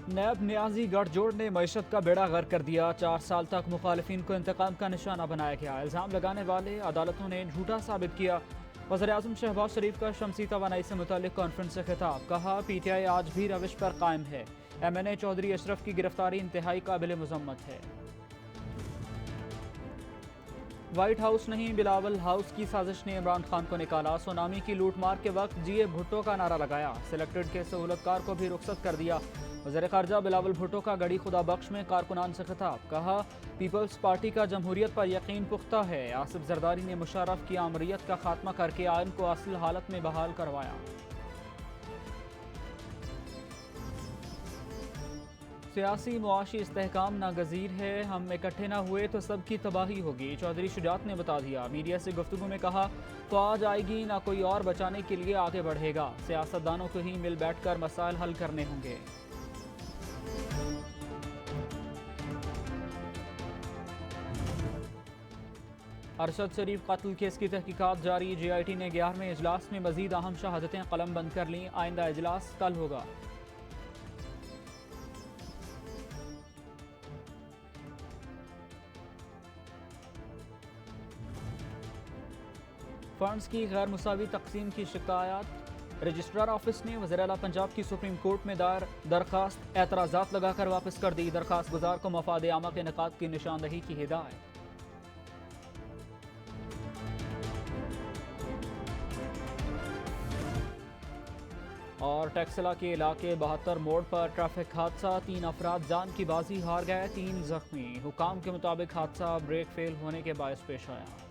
नैब न्याजी गठजोड़ ने मईशत का बेड़ा गर्क कर दिया। 4 साल तक मुखालिफिन को इंतकाम का निशाना बनाया गया। इल्ज़ाम लगाने वाले अदालतों ने झूठा साबित किया। वज़ीर-ए-आज़म शहबाज शरीफ का शमसी तवानाई से मुतालिक कॉन्फ्रेंस से खिताब, कहा PTI आज भी रविश पर कायम है। MNA चौधरी अशरफ की गिरफ्तारी इंतहाई काबिल मुज़म्मत है। व्हाइट हाउस नहीं बिलावल हाउस की साजिश ने इमरान खान को निकाला। सुनामी की लूटमार के वक्त GA भुट्टो का नारा लगाया। सिलेक्टेड के सहूलतकार को भी रुखसत कर दिया। वज़ीर ख़ारजा बिलावल भुट्टो का गड़ी खुदा बख्श में कारकुनान से खिताब, कहा पीपल्स पार्टी का जमहूरियत पर यकीन पुख्ता है। आसिफ जरदारी ने मुशर्रफ की आमरीत का खात्मा करके आइन को असल हालत में बहाल करवाया। सियासी मुआशी इस्तेहकाम नागज़ीर है। हम इकट्ठे न हुए तो सबकी तबाही होगी, चौधरी शुजात ने बता दिया। मीडिया से गुफ्तगू में कहा, फ़ौज आएगी ना कोई और बचाने के लिए आगे बढ़ेगा। सियासतदानों को ही मिल बैठ कर मसाइल हल करने होंगे। अरशद शरीफ कत्ल केस की तहकीकात जारी। JIT ने 11वें इजलास में मजीद अहम शहादतें कलम बंद कर लीं। आइंदा इजलास कल होगा। फंड्स की गैर मुसावी तकसीम की शिकायत। रजिस्ट्रार ऑफिस ने वज़ीर आला पंजाब की सुप्रीम कोर्ट में दायर दरखास्त एतराज़ात लगाकर वापस कर दी। दरखास्त गुजार को मफाद आमा के निकात की निशानदही की हिदायत। और टेक्सला के इलाके 72 मोड़ पर ट्रैफिक हादसा, 3 अफराद जान की बाजी हार गए, 3 जख्मी। हुकाम के मुताबिक हादसा ब्रेक फेल होने के बायस पेश आया।